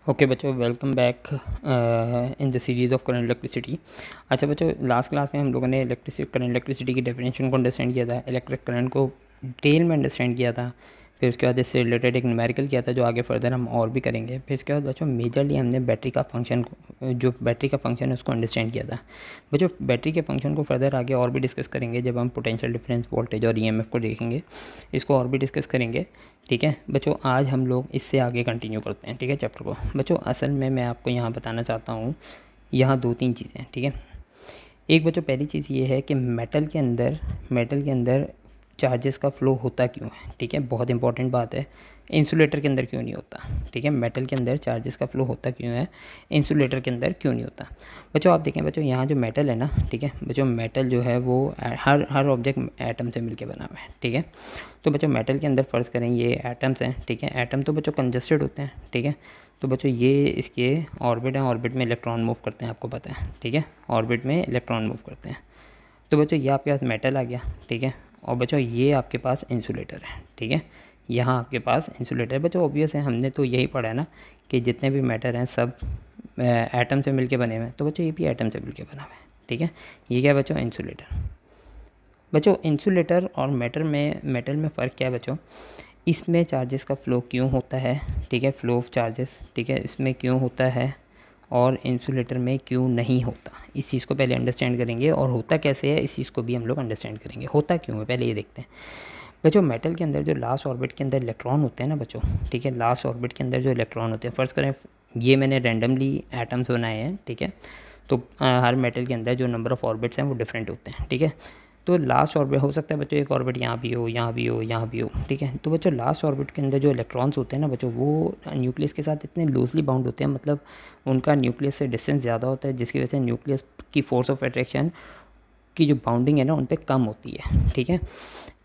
Okay बच्चों, welcome back in the series of current electricity. अच्छा बच्चों, लास्ट क्लास में हम लोगों ने करंट इलेक्ट्रिसिटी की डेफिनेशन को अंडरस्टैंड किया था, इलेक्ट्रिक करंट को डिटेल में अंडरस्टैंड किया था। फिर उसके बाद इससे रिलेटेड एक न्यूमेरिकल किया था जो आगे फर्दर हम और भी करेंगे। फिर इसके बाद बच्चों मेजरली हमने बैटरी का फंक्शन जो बैटरी का फंक्शन है उसको अंडरस्टैंड किया था। बच्चों बैटरी के फंक्शन को फर्दर आगे और भी डिस्कस करेंगे जब हम पोटेंशियल डिफरेंस, वोल्टेज और ईएमएफ को देखेंगे। इसको और भी डिस्कस करेंगे। ठीक है बच्चों, आज हम लोग इससे आगे कंटिन्यू करते हैं। ठीक है, चैप्टर को बच्चों असल में मैं आपको यहाँ बताना चाहता हूँ, यहाँ दो तीन चीज़ें। ठीक है, एक बच्चों पहली चीज़ ये है कि मेटल के अंदर चार्जेस का फ़्लो होता क्यों है। ठीक है, बहुत इंपॉर्टेंट बात है। इंसुलेटर के अंदर क्यों नहीं होता। ठीक है, मेटल के अंदर चार्जेस का फ़्लो होता क्यों है, इंसुलेटर के अंदर क्यों नहीं होता। बच्चों आप देखें बच्चों, यहाँ जो मेटल है ना, ठीक है बच्चों, मेटल जो है वो हर ऑब्जेक्ट एटम से मिलकर बना हुआ है। ठीक है, तो बच्चों मेटल के अंदर फ़र्ज़ करें ये एटम्स हैं। ठीक है, एटम तो बच्चों कंजस्टेड होते हैं। ठीक है, तो बच्चों ये इसके ऑर्बिट हैं, ऑर्बिट में इलेक्ट्रॉन मूव करते हैं, आपको पता है। ठीक है, ऑर्बिट में इलेक्ट्रॉन मूव करते हैं। तो बच्चों ये आपके पास मेटल आ गया। ठीक है, और बच्चों ये आपके पास इंसुलेटर है। ठीक है, यहाँ आपके पास इंसुलेटर है। बच्चों ऑब्वियस है, हमने तो यही पढ़ा है ना कि जितने भी मैटर हैं सब एटम से मिलके बने हुए हैं। तो बच्चों ये भी एटम से मिलके बना हुआ है। ठीक है, ये क्या है बच्चों, इंसुलेटर। बच्चों इंसुलेटर और मेटल में फ़र्क क्या है बच्चों, इसमें चार्जेस का फ़्लो क्यों होता है। ठीक है, फ़्लो ऑफ चार्जेस, ठीक है, इसमें क्यों होता है और इंसुलेटर में क्यों नहीं होता। इस चीज़ को पहले अंडरस्टैंड करेंगे, और होता कैसे है इस चीज़ को भी हम लोग अंडरस्टैंड करेंगे। होता क्यों है पहले ये देखते हैं। बच्चों मेटल के अंदर जो लास्ट ऑर्बिट के अंदर इलेक्ट्रॉन होते हैं ना बच्चों, ठीक है, लास्ट ऑर्बिट के अंदर जो इलेक्ट्रॉन होते हैं, फ़र्ज़ करें ये मैंने रैंडमली एटम्स बनाए हैं। ठीक है, तो हर मेटल के अंदर जो नंबर ऑफ़ ऑर्बिट्स हैं वो डिफरेंट होते हैं। ठीक है, तो लास्ट ऑर्बिट हो सकता है बच्चों एक ऑर्बिट यहाँ भी हो, यहाँ भी हो, यहाँ भी हो। ठीक है, तो बच्चों लास्ट ऑर्बिट के अंदर जो इलेक्ट्रॉन्स होते हैं ना बच्चों, वो न्यूक्लियस के साथ इतने लूजली बाउंड होते हैं, मतलब उनका न्यूक्लियस से डिस्टेंस ज़्यादा होता है, जिसकी वजह से न्यूक्लियस की फोर्स ऑफ अट्रैक्शन की जो बाउंडिंग है ना उन पर कम होती है। ठीक है,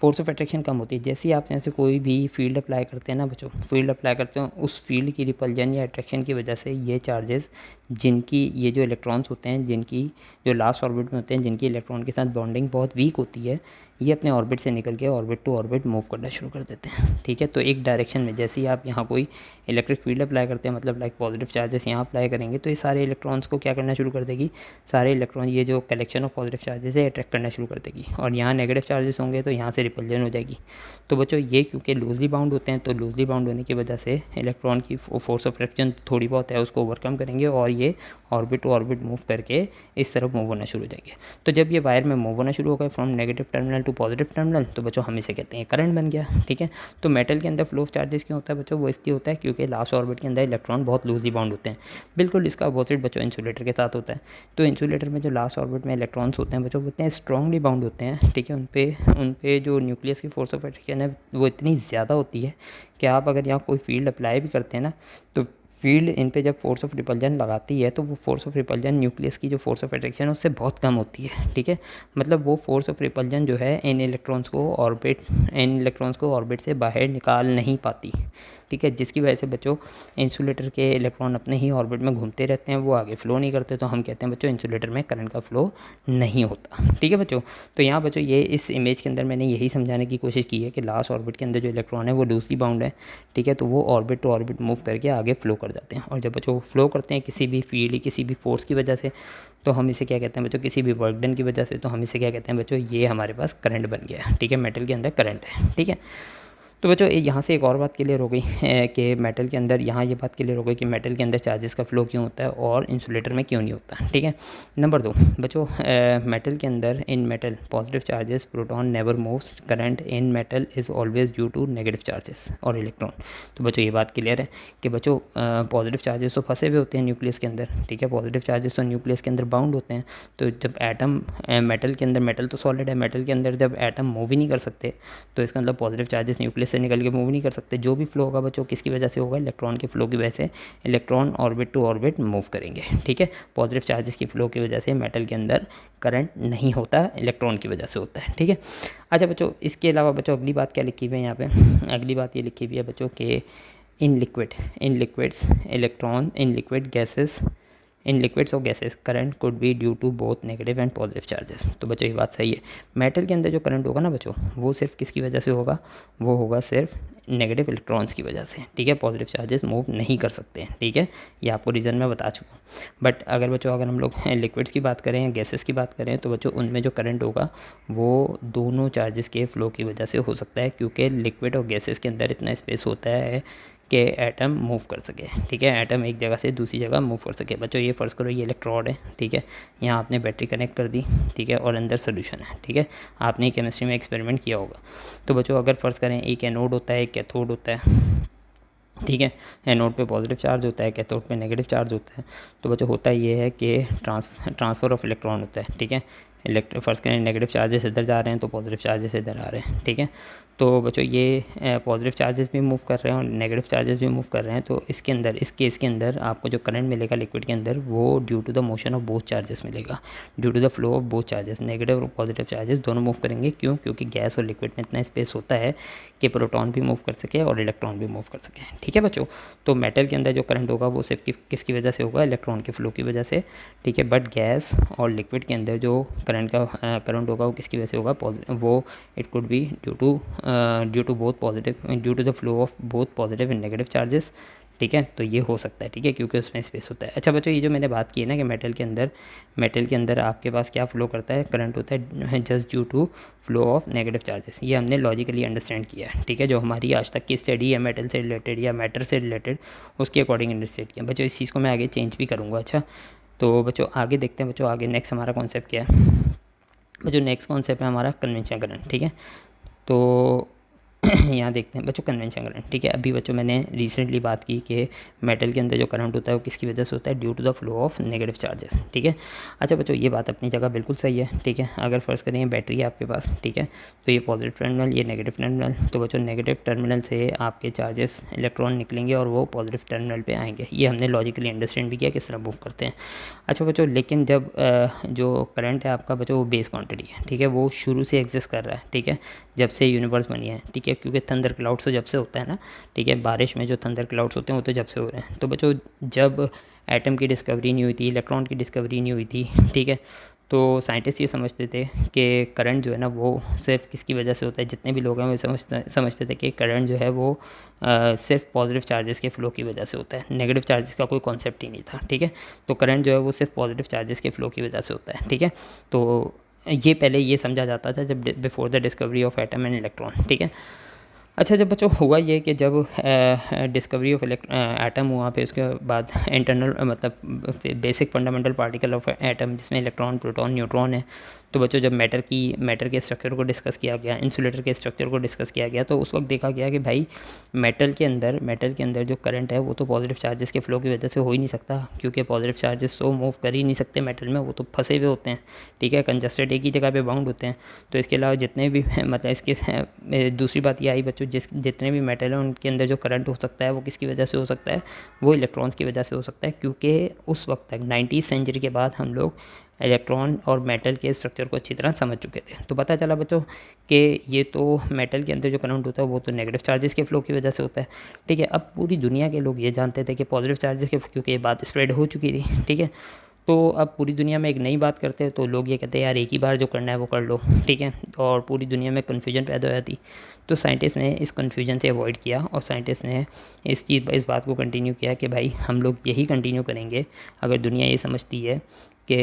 फोर्स ऑफ अट्रैक्शन कम होती है। जैसे ही आप यहाँ से कोई भी फील्ड अप्लाई करते हैं ना बच्चों, फील्ड अप्लाई करते हैं, उस फील्ड की रिपल्जन या अट्रैक्शन की वजह से ये चार्जेस, जिनकी ये जो इलेक्ट्रॉन्स होते हैं, जिनकी जो लास्ट ऑर्बिट में होते हैं, जिनकी इलेक्ट्रॉन के साथ बॉन्डिंग बहुत वीक होती है, ये अपने ऑर्बिट से निकल के ऑर्बिट टू ऑर्बिट मूव करना शुरू कर देते हैं। ठीक है, तो एक डायरेक्शन में जैसे ही आप यहाँ कोई इलेक्ट्रिक फील्ड अप्लाई करते हैं, मतलब लाइक पॉजिटिव चार्जेस यहाँ अप्लाई करेंगे, तो ये सारे इलेक्ट्रॉन्स को क्या करना शुरू कर देगी, सारे इलेक्ट्रॉन ये जो कलेक्शन ऑफ पॉजिटिव चार्जेस है अट्रैक्ट करना शुरू कर देगी, और यहाँ नेगेटिव चार्जेस होंगे तो यहाँ से रिपल्जन हो जाएगी। तो बच्चों ये क्योंकि लूजली बाउंड होते हैं, तो लूजली बाउंड होने की वजह से इलेक्ट्रॉन की फोर्स ऑफ फ्रिक्शन थोड़ी बहुत है उसको ओवरकम करेंगे, और ये ऑर्बिट टू ऑर्बिट मूव करके इस तरफ मूव होना शुरू हो जाएंगे। तो जब ये वायर में मूव होना शुरू हो गए from negative terminal to positive terminal, तो बच्चों हम इसे कहते हैं करंट बन गया। ठीक है, तो मेटल के अंदर फ्लो ऑफ चार्जेस क्यों होता है बच्चों, वो इसलिए होता है क्योंकि लास्ट ऑर्बिट के अंदर इलेक्ट्रॉन बहुत लूजली बाउंड होते हैं। बिल्कुल इसका अपोजिट बच्चों इंसुलेटर के साथ होता है। तो इंसुलेटर में जो लास्ट ऑर्बिट में इलेक्ट्रॉन्स होते हैं बच्चों, वो इतने स्ट्रांगली बाउंड होते हैं। ठीक है, उन पे जो न्यूक्लियस की फोर्स ऑफ अट्रैक्शन है वो इतनी ज़्यादा होती है कि आप अगर यहाँ कोई फील्ड अप्लाई भी करते हैं ना, तो फील्ड इन पे जब फोर्स ऑफ रिपल्जन लगाती है, तो वो फोर्स ऑफ रिपल्जन न्यूक्लियस की जो फोर्स ऑफ अट्रैक्शन है उससे बहुत कम होती है। ठीक है, मतलब वो फोर्स ऑफ रिपल्जन जो है इन इलेक्ट्रॉन्स को ऑर्बिट से बाहर निकाल नहीं पाती। ठीक है, जिसकी वजह से बच्चों इंसुलेटर के इलेक्ट्रॉन अपने ही ऑर्बिट में घूमते रहते हैं, वो आगे फ्लो नहीं करते, तो हम कहते हैं बच्चों इंसुलेटर में करंट का फ्लो नहीं होता। ठीक है बच्चों, तो यहाँ बच्चों ये इस इमेज के अंदर मैंने यही समझाने की कोशिश की है कि लास्ट ऑर्बिट के अंदर जो इलेक्ट्रॉन है वो लूजली बाउंड है। ठीक है, तो वो ऑर्बिट टू ऑर्बिट मूव करके आगे फ्लो कर जाते हैं, और जब बच्चों फ्लो करते हैं किसी भी फील्ड, किसी भी फोर्स की वजह से, तो हम इसे क्या कहते हैं बच्चों, किसी भी वर्क डन की वजह से, तो हम इसे क्या कहते हैं बच्चों, ये हमारे पास करंट बन गया है। ठीक है, मेटल के अंदर करंट है। ठीक है, तो बच्चों यहाँ से एक और बात क्लियर हो गई है कि मेटल के अंदर, यहाँ ये बात क्लियर हो गई कि मेटल के अंदर चार्जेस का फ्लो क्यों होता है और इंसुलेटर में क्यों नहीं होता। ठीक है, नंबर 2 बच्चों, मेटल के अंदर in metal positive charges proton never moves, current in metal is always due to negative charges और इलेक्ट्रॉन। तो बच्चों ये बात क्लियर है कि बच्चों पॉजिटिव चार्जेस तो फंसे हुए होते हैं न्यूक्लियस के अंदर। ठीक है, पॉजिटिव चार्जेस तो न्यूक्लियस के अंदर बाउंड होते हैं। तो जब एटम मेटल के अंदर, मेटल तो सॉलिड है, मेटल के अंदर जब एटम मूव ही नहीं कर सकते, तो इसका मतलब पॉजिटिव चार्जेस न्यूक्लियस से निकल के मूव नहीं कर सकते। जो भी फ्लो होगा बच्चों किसकी वजह से होगा, इलेक्ट्रॉन के फ्लो की वजह से। Electron orbit to orbit move करेंगे। ठीक है, पॉजिटिव चार्जेस की फ्लो की वजह से मेटल के अंदर करंट नहीं होता, इलेक्ट्रॉन की वजह से होता है। ठीक है, अच्छा बच्चों इसके अलावा बच्चों अगली बात क्या लिखी हुई है यहाँ पे, अगली बात ये लिखी हुई है बच्चों के in liquids electron in liquid gases in liquids और gases current could be due to both negative and positive charges. तो बच्चों ये बात सही है। मेटल के अंदर जो करंट होगा ना बच्चों, वो सिर्फ किसकी वजह से होगा, वो होगा सिर्फ नेगेटिव इलेक्ट्रॉन्स की वजह से, ठीक है। पॉजिटिव चार्जेस मूव नहीं कर सकते हैं, ठीक है। ये आपको रीज़न मैं बता चुका हूँ। बट अगर बच्चों अगर हम लोग लिक्विड्स की बात करें या गैसेस की बात करें तो बच्चों उनमें जो करंट होगा वो दोनों चार्जेस के फ्लो की वजह से हो सकता है, क्योंकि लिक्विड और गैसेस के अंदर इतना स्पेस होता है कि एटम मूव कर सके, ठीक है। एटम एक जगह से दूसरी जगह मूव कर सके। बच्चों ये फ़र्ज़ करो ये इलेक्ट्रोड है, ठीक है। यहाँ आपने बैटरी कनेक्ट कर दी, ठीक है, और अंदर सोल्यूशन है, ठीक है। आपने केमिस्ट्री में एक्सपेरिमेंट किया होगा। तो बच्चों अगर फ़र्ज़ करें एक एनोड होता है एक कैथोड होता है, ठीक है। एनोड पे पॉजिटिव चार्ज होता है, कैथोड पे नेगेटिव चार्ज होता है। तो बच्चों होता ये है कि ट्रांसफ़र ऑफ इलेक्ट्रॉन होता है, ठीक है। फ़र्ज़ करें नेगेटिव चार्जेस इधर जा रहे हैं तो पॉजिटिव चार्जेस इधर आ रहे हैं, ठीक है। तो बच्चों ये पॉजिटिव चार्जेस भी मूव कर रहे हैं और नेगेटिव चार्जेस भी मूव कर रहे हैं। तो इसके अंदर इस केस के अंदर आपको जो करंट मिलेगा लिक्विड के अंदर वो due to the motion of both charges मिलेगा, due to the flow of both charges. Negative और पॉजिटिव चार्जेस दोनों मूव करेंगे। क्यों? क्योंकि गैस और लिक्विड में इतना स्पेस होता है कि प्रोटॉन भी मूव कर सके और इलेक्ट्रॉन भी मूव कर सके, ठीक है बच्चों। तो मेटल के अंदर जो करंट होगा वो सिर्फ किसकी वजह से होगा, इलेक्ट्रॉन के फ्लो की वजह से, ठीक है। बट गैस और लिक्विड के अंदर जो करंट होगा वो किसकी वजह से होगा, वो it could be due to both positive, due to the flow of both positive and negative charges, ठीक है। तो ये हो सकता है, ठीक है, क्योंकि उसमें स्पेस होता है। अच्छा बच्चों ये जो मैंने बात की है ना कि मेटल के अंदर आपके पास क्या फ्लो करता है, करंट होता है just due to flow of negative charges. ये हमने लॉजिकली अंडरस्टैंड किया है, ठीक है। जो हमारी आज तक की स्टडी है मेटल से रिलेटेड या मैटर से रिलेटेड उसके अकॉर्डिंग अंडरस्टैंड किया बच्चों। इस चीज़ को मैं आगे चेंज भी करूँगा। अच्छा तो बच्चों आगे देखते हैं बच्चों, आगे नेक्स्ट हमारा कॉन्सेप्ट क्या है बच्चों। नेक्स्ट कॉन्सेप्ट है हमारा कन्वेंशन करंट, ठीक है। तो यहाँ देखते हैं बच्चों कन्वेंशन करंट, ठीक है। अभी बच्चों मैंने रिसेंटली बात की कि मेटल के अंदर जो करंट होता है वो किसकी वजह से होता है, due to the flow of negative charges, ठीक है। अच्छा बच्चों ये बात अपनी जगह बिल्कुल सही है, ठीक है। अगर फ़र्ज़ करें बैटरी है आपके पास, ठीक है, तो ये पॉजिटिव टर्मिनल ये नेगेटिव टर्मिनल, तो बच्चों नेगेटिव टर्मिनल से आपके चार्जेस इलेक्ट्रॉन निकलेंगे और वो पॉजिटिव टर्मिनल पर आएंगे। ये हमने लॉजिकली अंडरस्टैंड भी किया किस तरह मूव करते हैं। अच्छा बच्चों लेकिन जब जो करंट है आपका बच्चों वो बेस क्वांटिटी है, ठीक है, वो शुरू से एग्जिस्ट कर रहा है, ठीक है, जब से यूनिवर्स बनी है, ठीक है। क्योंकि थंडर क्लाउड्स तो जब से होता है ना, ठीक है, बारिश में जो थंडर क्लाउड्स होते हैं वो तो जब से हो रहे हैं। तो बच्चों जब एटम की डिस्कवरी नहीं हुई थी, इलेक्ट्रॉन की डिस्कवरी नहीं हुई थी, ठीक है, तो साइंटिस्ट ये समझते थे कि करंट जो है ना वो सिर्फ किसकी वजह से होता है, जितने भी लोग हैं वो समझते थे कि करंट जो है वो सिर्फ पॉजिटिव चार्जेस के फ्लो की वजह से होता है, नेगेटिव चार्जेस का कोई कॉन्सेप्ट ही नहीं था, ठीक है। तो करंट जो है वो सिर्फ पॉजिटिव चार्जेस के फ्लो की वजह से होता है, ठीक है। तो ये पहले ये समझा जाता था जब before the discovery of atom and electron, ठीक है। अच्छा जब बच्चों हुआ ये कि जब डिस्कवरी ऑफ एटम हुआ फिर उसके बाद इंटरनल मतलब basic fundamental particle of atom जिसमें इलेक्ट्रॉन प्रोटॉन न्यूट्रॉन है। तो बच्चों जब मैटर के स्ट्रक्चर को डिस्कस किया गया, इंसुलेटर के स्ट्रक्चर को डिस्कस किया गया, तो उस वक्त देखा गया कि भाई मेटल के अंदर जो करंट है वो तो पॉजिटिव चार्जेस के फ्लो की वजह से हो ही नहीं सकता, क्योंकि पॉजिटिव चार्जेस तो मूव कर ही नहीं सकते मेटल में, वो तो फंसे हुए होते हैं, ठीक है, कंजस्टेड एक ही जगह पे बाउंड होते हैं। तो इसके अलावा जितने भी मतलब इसके दूसरी बात ये आई बच्चों जितने भी मेटल हैं उनके अंदर जो करंट हो सकता है वो किसकी वजह से हो सकता है, वो इलेक्ट्रॉन्स की वजह से हो सकता है। क्योंकि उस वक्त तक 19वीं सेंचुरी के बाद हम लोग इलेक्ट्रॉन और मेटल के स्ट्रक्चर को अच्छी तरह समझ चुके थे। तो पता चला बच्चों कि ये तो मेटल के अंदर जो करंट होता है वो तो नेगेटिव चार्जेस के फ्लो की वजह से होता है, ठीक है। अब पूरी दुनिया के लोग ये जानते थे कि पॉजिटिव चार्जेस के, क्योंकि ये बात स्प्रेड हो चुकी थी, ठीक है। तो अब पूरी दुनिया में एक नई बात करते हैं तो लोग ये कहते हैं यार एक ही बार जो करना है वो कर लो, ठीक है, और पूरी दुनिया में कन्फ्यूजन पैदा हो जाती। तो साइंटिस्ट ने इस कन्फ्यूजन से अवॉइड किया और साइंटिस्ट ने इस बात को कंटिन्यू किया कि भाई हम लोग यही कंटिन्यू करेंगे अगर दुनिया ये समझती है कि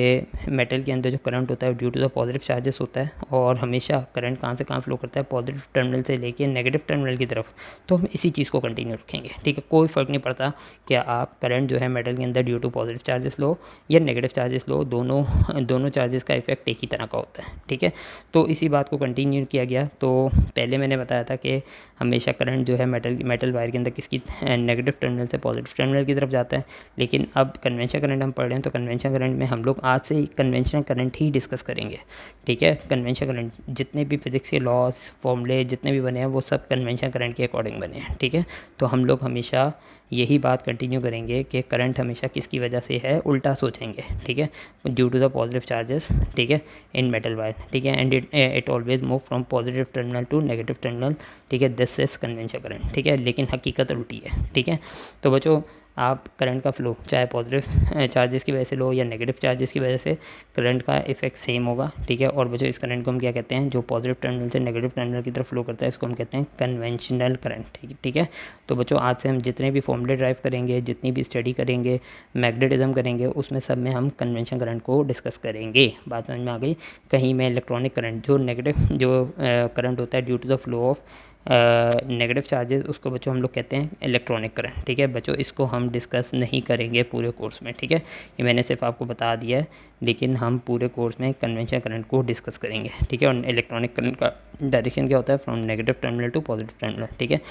मेटल के अंदर जो करंट होता है due to the positive charges होता है, और हमेशा करंट कहाँ से कहाँ फ्लो करता है, पॉजिटिव टर्मिनल से लेके नेगेटिव टर्मिनल की तरफ। तो हम इसी चीज़ को कंटिन्यू रखेंगे, ठीक है। कोई फ़र्क नहीं पड़ता कि आप करंट जो है मेटल के अंदर ड्यू टू पॉजिटिव चार्जेस लो या नेगेटिव चार्जेस लो, दोनों चार्जेस का इफेक्ट एक ही तरह का होता है, ठीक है। तो इसी बात को कंटिन्यू किया गया। तो पहले मैंने बताया था कि हमेशा करंट जो है मेटल वायर के अंदर किसकी नेगेटिव टर्मिनल से पॉजिटिव टर्मिनल की तरफ जाता है। लेकिन अब कन्वेंशन करंट हम पढ़ रहे हैं, तो कन्वेंशन करंट में हम लोग आज से कन्वेंशनल करंट ही डिस्कस करेंगे, ठीक है। कन्वेंशन करंट जितने भी फिजिक्स के लॉज फॉर्मूले जितने भी बने हैं वो सब कन्वेंशन करंट के अकॉर्डिंग बने हैं, ठीक है। तो हम लोग हमेशा यही बात कंटिन्यू करेंगे कि करंट हमेशा किसकी वजह से है, उल्टा सोचेंगे, ठीक है, due to the positive charges, ठीक है, इन मेटल वायर, ठीक है, and it always move from positive terminal to negative terminal, ठीक है, दिस इज कन्वेंशन करंट, ठीक है। लेकिन हकीकत उल्टी है, ठीक है। तो बच्चों आप करंट का फ्लो चाहे पॉजिटिव चार्जेस की वजह से लो या नेगेटिव चार्जेस की वजह से, करंट का इफेक्ट सेम होगा, ठीक है। और बच्चों इस करंट को हम क्या कहते हैं, जो पॉजिटिव टर्मिनल से नेगेटिव टर्मिनल की तरफ फ्लो करता है, इसको हम कहते हैं कन्वेंशनल करंट, ठीक है। तो बच्चों आज से हम जितने भी फॉर्मूले ड्राइव करेंगे, जितनी भी स्टडी करेंगे, मैग्नेटिज्म करेंगे, उसमें सब में हम कन्वेंशन करंट को डिस्कस करेंगे। बात समझ में आ गई। कहीं में इलेक्ट्रॉनिक करंट जो नेगेटिव जो करंट होता है due to the flow of negative charges, उसको बच्चों हम लोग कहते हैं इलेक्ट्रॉनिक करंट, ठीक है बच्चों। इसको हम डिस्कस नहीं करेंगे पूरे कोर्स में, ठीक है, ये मैंने सिर्फ आपको बता दिया है, लेकिन हम पूरे कोर्स में कन्वेंशनल करंट को डिस्कस करेंगे, ठीक है। और इलेक्ट्रॉनिक करंट का डायरेक्शन क्या होता है, from negative terminal to positive terminal, ठीक है।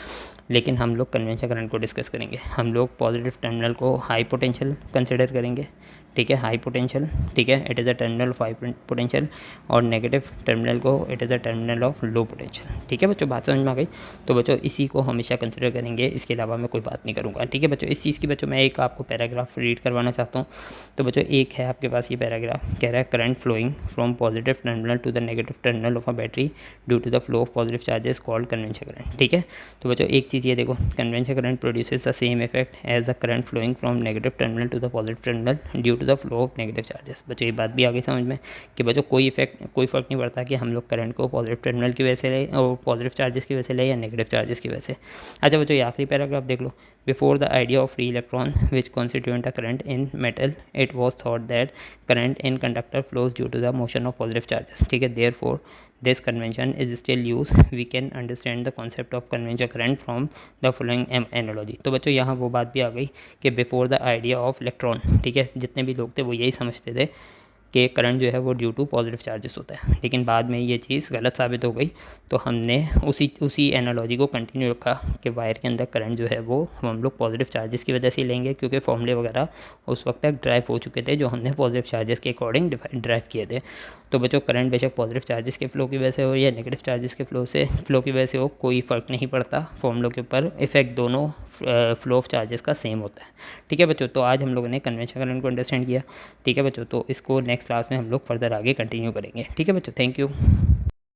लेकिन हम लोग कन्वेंशनल करंट को डिस्कस करेंगे। हम लोग पॉजिटिव टर्मिनल को हाई पोटेंशियल कंसिडर करेंगे, ठीक है, हाई पोटेंशियल, ठीक है, it is a terminal of high potential. और नेगेटिव टर्मिनल को it is a terminal of low potential, ठीक है बच्चों। बात समझ में आ गई। तो बच्चों इसी को हमेशा कंसिडर करेंगे, इसके अलावा मैं कोई बात नहीं करूँगा, ठीक है बच्चों। इस चीज़ की बच्चों मैं एक आपको पैराग्राफ रीड करवाना चाहता हूँ। तो बच्चों एक है आपके पास ये पैराग्राफ, कह रहा है current flowing from positive terminal to the negative terminal of a battery due to the flow of positive charges called convention current, ठीक है। तो बच्चों एक चीज़ ये देखो, convention current produces the same effect as a current flowing from negative terminal to the positive terminal due to the flow of negative charges. बच्चों ये बात भी आ गई समझ में कि बच्चों कोई फ़र्क नहीं पड़ता कि हम लोग करंट को पॉजिटिव टर्मिनल की वजह से लें और पॉजिटिव चार्जेस की वजह से लें या नेगेटिव चार्जेस की वजह से। अच्छा बच्चों ये आखिरी पैराग्राफ देख लो। Before the idea of free electron which constituent a current in metal, it was thought that current in conductor flows due to the motion of positive charges, ठीक है। Therefore this convention is still used. We can understand the concept of conventional current from the following analogy। तो बच्चों यहाँ वो बात भी आ गई कि before the idea of electron, ठीक है, जितने भी लोग थे वो यही समझते थे कि करंट जो है वो ड्यू टू पॉजिटिव चार्जेस होता है, लेकिन बाद में ये चीज़ गलत साबित हो गई। तो हमने उसी एनालॉजी को कंटिन्यू रखा कि वायर के अंदर करंट जो है वो हम लोग पॉजिटिव चार्जेस की वजह से लेंगे, क्योंकि फॉर्मूले वगैरह उस वक्त तक ड्राइव हो चुके थे जो हमने पॉजिटिव चार्जेस के अकॉर्डिंग ड्राइव किए थे। तो बच्चों करंट बेशक पॉजिटिव चार्जेस के फ्लो की वजह से हो या नेगेटिव चार्जेस के फ्लो की वजह से हो, कोई फ़र्क नहीं पड़ता, फॉर्मूलों के ऊपर इफेक्ट दोनों फ्लो ऑफ चार्जेस का सेम होता है, ठीक है बच्चों। तो आज हम लोगों ने कन्वेंशनल करंट को अंडरस्टैंड किया, ठीक है बच्चों। तो इसको नेक्स्ट क्लास में हम लोग फर्दर आगे कंटिन्यू करेंगे, ठीक है बच्चों। Thank you.